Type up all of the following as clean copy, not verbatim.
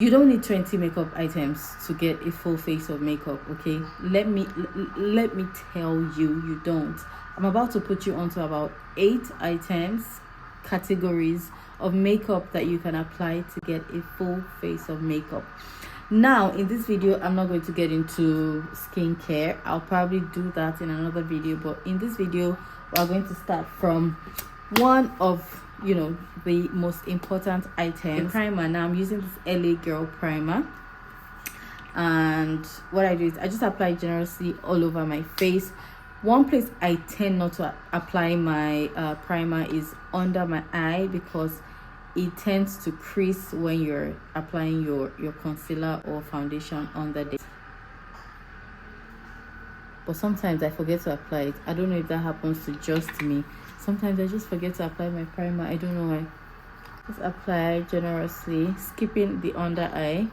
You don't need 20 makeup items to get a full face of makeup, okay? Let me tell you, you don't. I'm about to put you onto about 8 items, categories of makeup that you can apply to get a full face of makeup. Now, in this video, I'm not going to get into skincare. I'll probably do that in another video, but in this video, we're going to start from one of the most important items, the primer. Now I'm using this LA Girl primer, and what I do is I just apply generously all over my face. One place I tend not to apply my primer is under my eye, because it tends to crease when you're applying your concealer or foundation under there. But sometimes I forget to apply it. I don't know if that happens to just me. Sometimes I just forget to apply my primer. I don't know why. Just apply generously, skipping the under eye.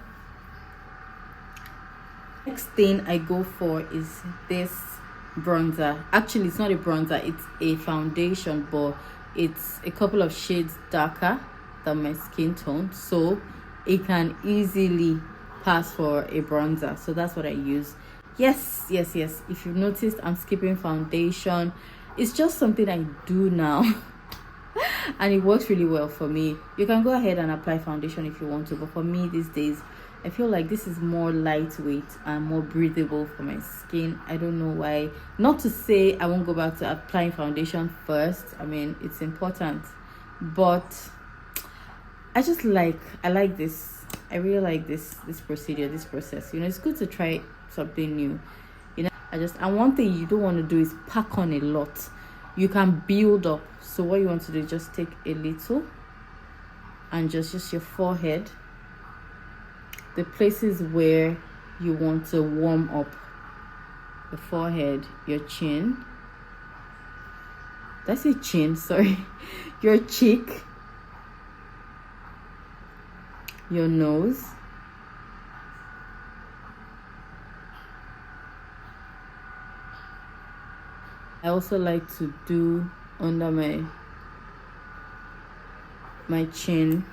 Next thing I go for is this bronzer. Actually, it's not a bronzer, it's a foundation, but it's a couple of shades darker than my skin tone, so it can easily pass for a bronzer. So that's what I use. Yes, if you've noticed, I'm skipping foundation. It's just something I do now and it works really well for me. You can go ahead and apply foundation if you want to, but for me these days, I feel like this is more lightweight and more breathable for my skin. I don't know why. Not to say I won't go back to applying foundation first. I mean, it's important, but I like this. I really like this procedure, this process. It's good to try something new. And one thing you don't want to do is pack on a lot. You can build up. So what you want to do is just take a little and just your forehead, the places where you want to warm up, the forehead, your chin. That's a chin, sorry. Your cheek, your nose, I also like to do under my chin,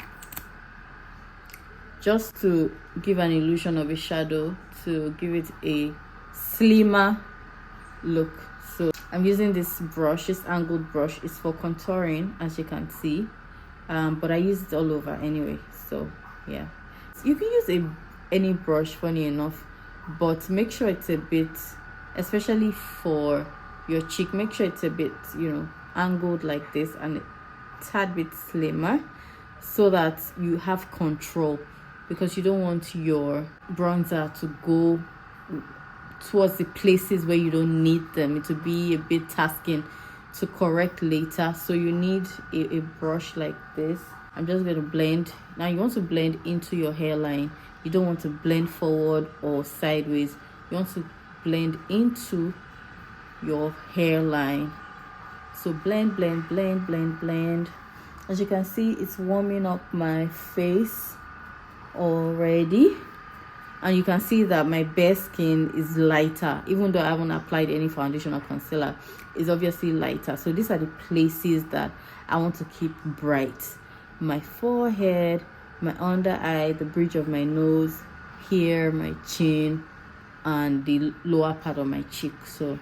just to give an illusion of a shadow, to give it a slimmer look. So I'm using this brush, this angled brush. It's for contouring, as you can see, but I use it all over anyway. So yeah, you can use any brush, funny enough, but make sure it's a bit, especially for your cheek, make sure it's a bit angled like this and a tad bit slimmer, so that you have control, because you don't want your bronzer to go towards the places where you don't need them. It will be a bit tasking to correct later. So you need a brush like this. I'm just going to blend. Now you want to blend into your hairline. You don't want to blend forward or sideways. You want to blend into your hairline. So blend. As you can see, it's warming up my face already, and you can see that my bare skin is lighter. Even though I haven't applied any foundation or concealer, it's obviously lighter. So these are the places that I want to keep bright: my forehead, my under eye, the bridge of my nose, here, my chin, and the lower part of my cheek. So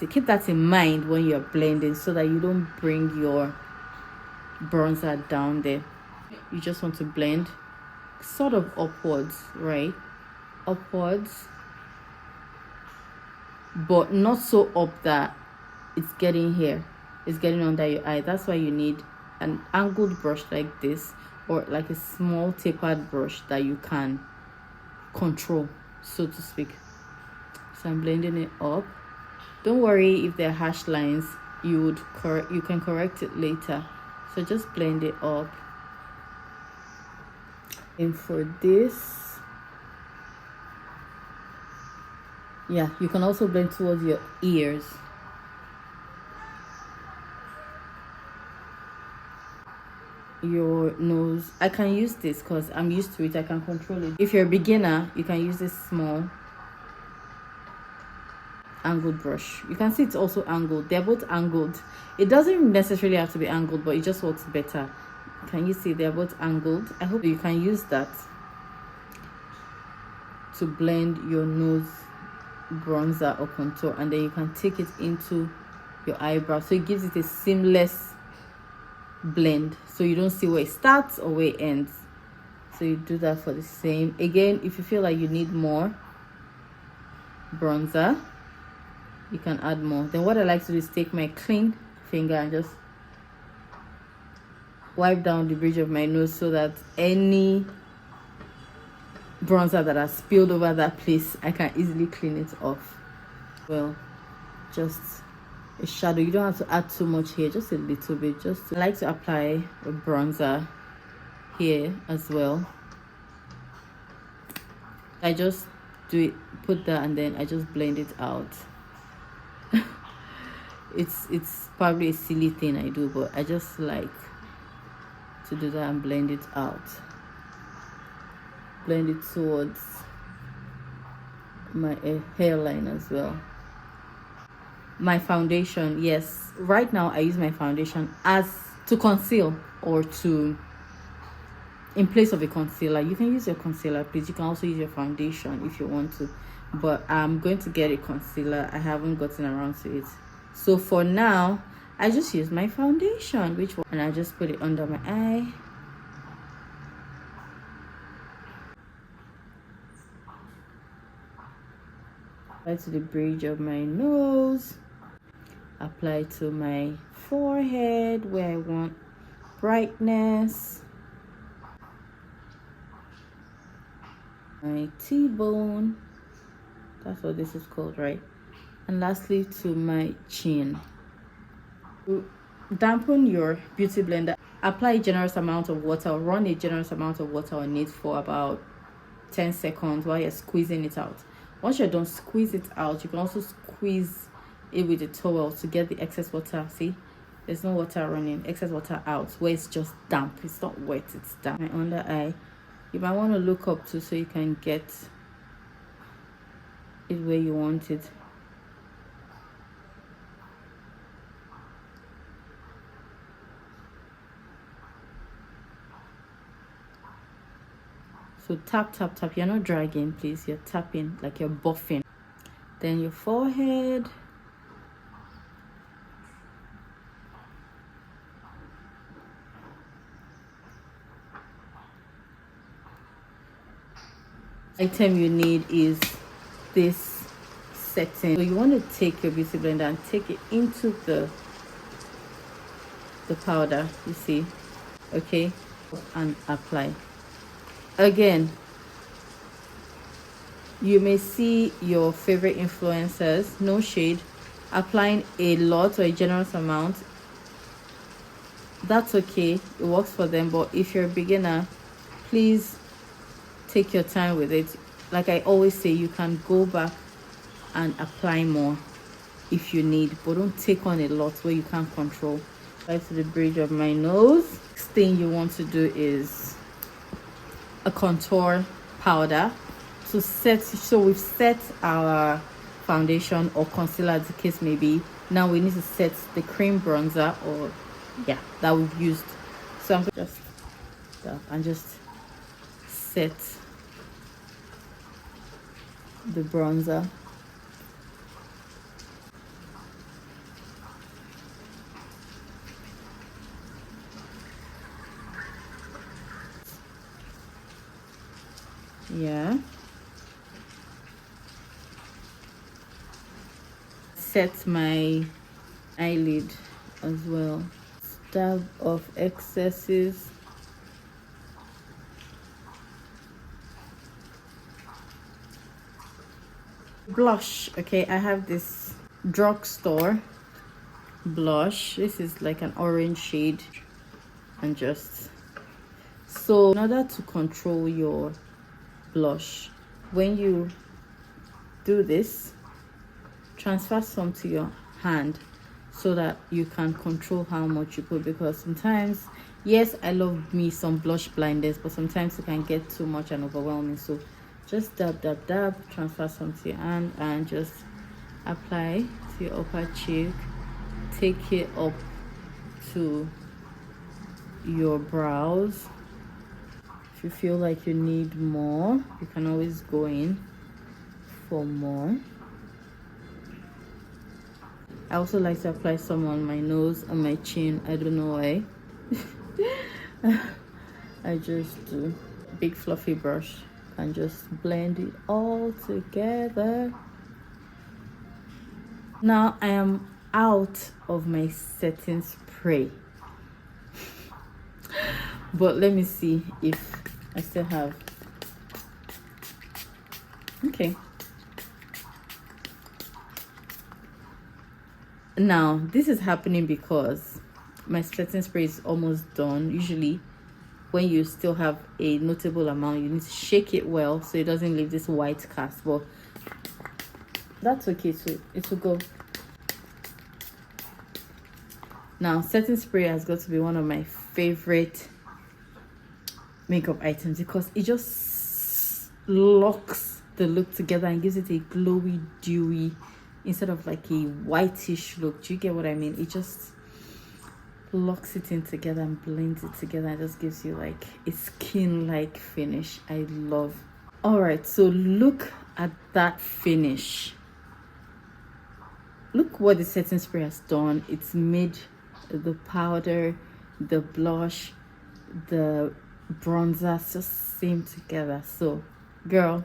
keep that in mind when you're blending, so that you don't bring your bronzer down there. You just want to blend sort of upwards, right? Upwards, but not so up that it's getting here, it's getting under your eye. That's why you need an angled brush like this, or like a small tapered brush that you can control, so to speak. So I'm blending it up. Don't worry if there are harsh lines, you can correct it later. So just blend it up. And for this, yeah, you can also blend towards your ears. Your nose, I can use this because I'm used to it. I can control it. If you're a beginner, you can use this small angled brush. You can see it's also angled. They're both angled. It doesn't necessarily have to be angled, but it just works better Can you see they're both angled? I hope you can use that to blend your nose bronzer or contour, and then you can take it into your eyebrow, so it gives it a seamless blend, so you don't see where it starts or where it ends. So you do that for the same. Again, if you feel like you need more bronzer, you can add more. Then what I like to do is take my clean finger and just wipe down the bridge of my nose, so that any bronzer that has spilled over that place, I can easily clean it off. Well, just a shadow. You don't have to add too much here, just a little bit. I like to apply a bronzer here as well. I just do it, put that, and then I just blend it out. it's probably a silly thing I do, but I just like to do that and blend it out. Blend it towards my hairline as well. My foundation, yes, right now I use my foundation as to conceal, or to in place of a concealer. You can use your concealer, please. You can also use your foundation if you want to, but I'm going to get a concealer. I haven't gotten around to it, so for now I just use my foundation, and I just put it under my eye. Apply to the bridge of my nose, apply to my forehead where I want brightness, my T-bone, that's what this is called, right? And lastly to my chin. To dampen your beauty blender, apply a generous amount of water, run a generous amount of water on it for about 10 seconds while you're squeezing it out. Once you're done, squeeze it out. You can also squeeze it with a towel to get the excess water. See, there's no water running, excess water out, where it's just damp. It's not wet, it's damp. My under eye, you might want to look up too, so you can get it where you want it. So tap, tap, tap. You're not dragging, please. You're tapping like you're buffing. Then your forehead. Item you need is this setting. So you want to take your beauty blender and take it into the powder, you see, okay, and apply. Again, you may see your favorite influencers, no shade, applying a lot or a generous amount. That's okay, it works for them. But if you're a beginner, please take your time with it. Like I always say, you can go back and apply more if you need, but don't take on a lot where you can't control. Right to the bridge of my nose. Next thing you want to do is a contour powder to set. So we've set our foundation or concealer, as the case may be. Now we need to set the cream bronzer, or yeah, that we've used. So I'm just and just set the bronzer. Yeah, set my eyelid as well. Dab of excesses. Blush. Okay, I have this drugstore blush. This is like an orange shade, and just so in order to control your blush, when you do this, transfer some to your hand so that you can control how much you put, because sometimes, yes, I love me some blush blinders, but sometimes it can get too much and overwhelming. So just dab, dab, dab, transfer some to your hand and just apply to your upper cheek. Take it up to your brows. If you feel like you need more, you can always go in for more. I also like to apply some on my nose and my chin. I don't know why. I just do. Big fluffy brush and just blend it all together. Now I am out of my setting spray, but let me see if I still have. Okay, now this is happening because my setting spray is almost done. Usually when you still have a notable amount, you need to shake it well so it doesn't leave this white cast, but that's okay too. It will go. Now setting spray has got to be one of my favorite makeup items because it just locks the look together and gives it a glowy, dewy, instead of like a whitish look. Do you get what I mean? It just locks it in together and blends it together and just gives you like a skin-like finish. I love. All right, so look at that finish. Look what the setting spray has done. It's made the powder, the blush, the bronzer just seem together. So girl,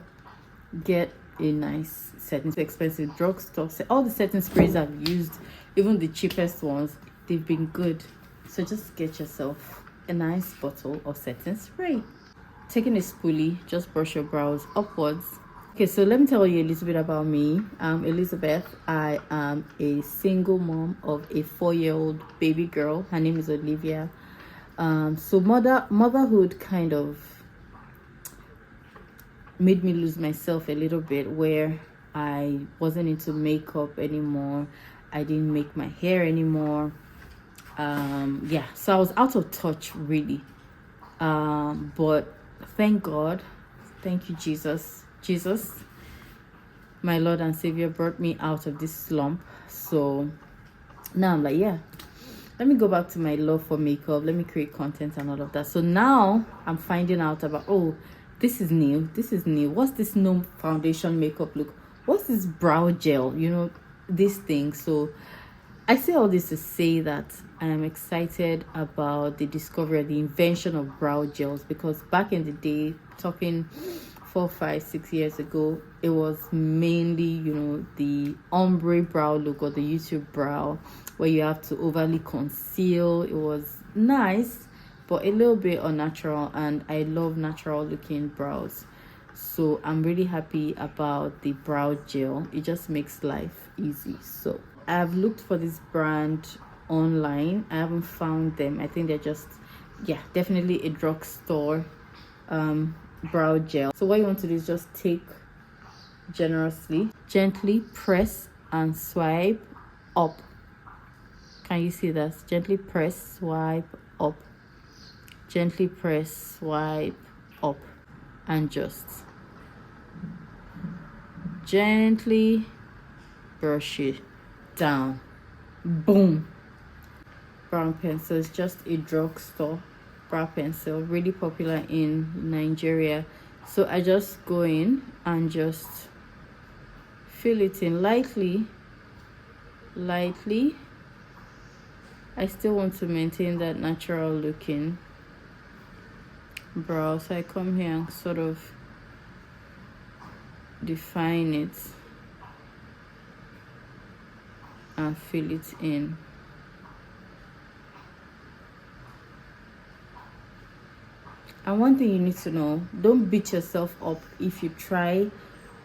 get a nice setting. Expensive drugstore. So all the setting sprays I've used, even the cheapest ones, they've been good. So just get yourself a nice bottle of setting spray. Taking a spoolie, just brush your brows upwards. Okay, so let me tell you a little bit about me. I'm Elizabeth. I am a single mom of a 4-year-old baby girl. Her name is Olivia. So motherhood kind of made me lose myself a little bit, where I wasn't into makeup anymore. I didn't make my hair anymore. Yeah, so I was out of touch really. But thank God, thank you Jesus, my Lord and Savior, brought me out of this slump. So now I'm like, yeah, let me go back to my love for makeup. Let me create content and all of that. So now I'm finding out about, oh, this is new. What's this no foundation makeup look? What's this brow gel? You know, this thing. So I say all this to say that I am excited about the discovery, the invention of brow gels, because back in the day, talking 4, 5, 6 years ago, it was mainly, you know, the ombre brow look or the YouTube brow where you have to overly conceal. It was nice, but a little bit unnatural, and I love natural looking brows. So I'm really happy about the brow gel. It just makes life easy. So I've looked for this brand online. I haven't found them. I think they're just, yeah, definitely a drugstore brow gel. So what you want to do is just take generously, gently press and swipe up. Can you see that? Gently press, swipe up, gently press, swipe up, and just gently brush it down. Boom. Brown pencil is just a drugstore brow pencil, really popular in Nigeria. So I just go in and just fill it in lightly. I still want to maintain that natural looking brow, so I come here and sort of define it and fill it in. And one thing you need to know, don't beat yourself up if you try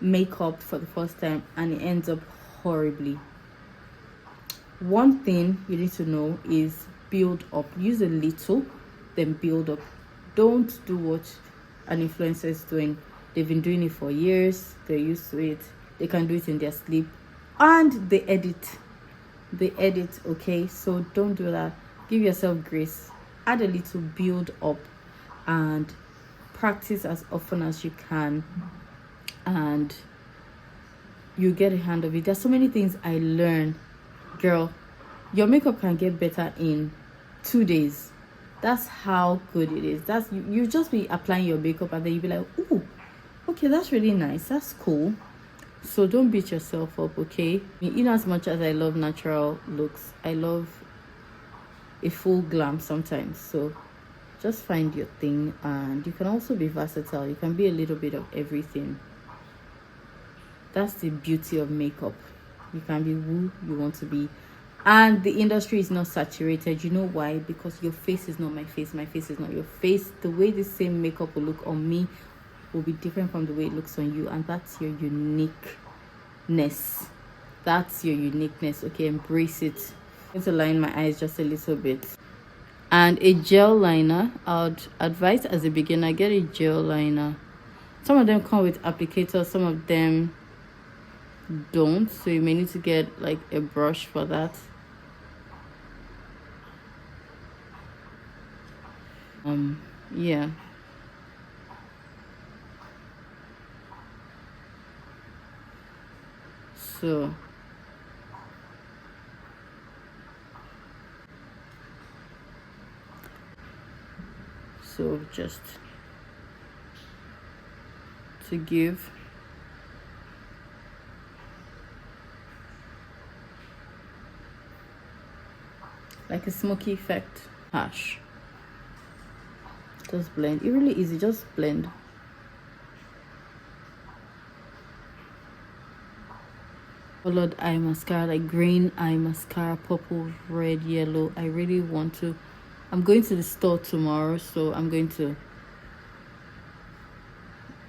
makeup for the first time and it ends up horribly. One thing you need to know is build up. Use a little, then build up. Don't do what an influencer is doing. They've been doing it for years. They're used to it. They can do it in their sleep. And they edit. Okay? So don't do that. Give yourself grace. Add a little, build up, and practice as often as you can, and you get a hand of it. There's so many things I learned. Girl, your makeup can get better in 2 days. That's how good it is. That's you just be applying your makeup and then you be like, oh, okay, that's really nice, that's cool. So don't beat yourself up, okay? In as much as I love natural looks, I love a full glam sometimes. So just find your thing, and you can also be versatile. You can be a little bit of everything. That's the beauty of makeup. You can be who you want to be, and the industry is not saturated. You know why? Because your face is not my face is not your face. The way the same makeup will look on me will be different from the way it looks on you, and that's your uniqueness. That's your uniqueness. Okay, embrace it. I'm going to line my eyes just a little bit. And a gel liner, I'd advise as a beginner, get a gel liner. Some of them come with applicators, some of them don't, so you may need to get like a brush for that. Yeah, so just to give like a smoky effect. Harsh. Just blend. It really easy. Just blend. Colored eye mascara, like green eye mascara, purple, red, yellow. I really want to. I'm going to the store tomorrow, so I'm going to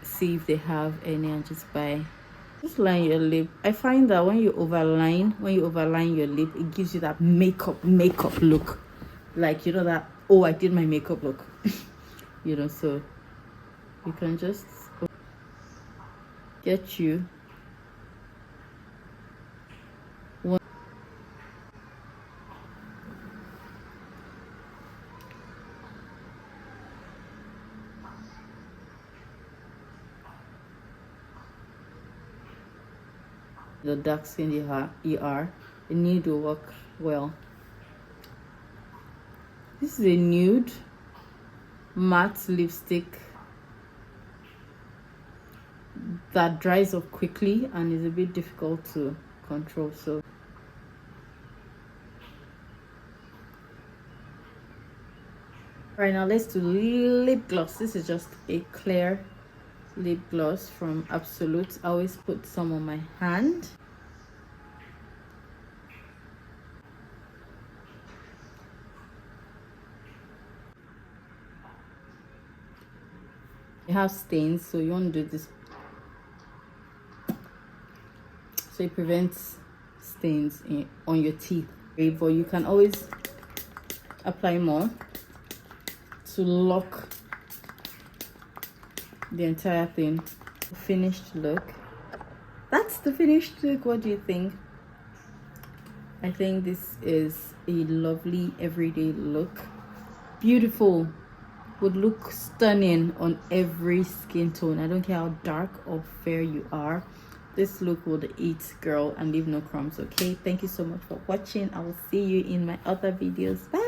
see if they have any and just buy. Just line your lip. I find that when you overline your lip, it gives you that makeup look. Like, you know, that, oh, I did my makeup look. You know, so you can just get you one. The dark skin you are, the nude will work well. This is a nude matte lipstick that dries up quickly and is a bit difficult to control. So right now, let's do lip gloss. This is just a clear lip gloss from Absolute. I always put some on my hand. You have stains, so you want to do this so it prevents stains on your teeth. But you can always apply more to lock the entire thing. Finished look. That's the finished look. What do you think? I think this is a lovely everyday look. Beautiful. Would look stunning on every skin tone. I don't care how dark or fair you are. This look would eat, girl, and leave no crumbs. Okay, thank you so much for watching. I will see you in my other videos. Bye.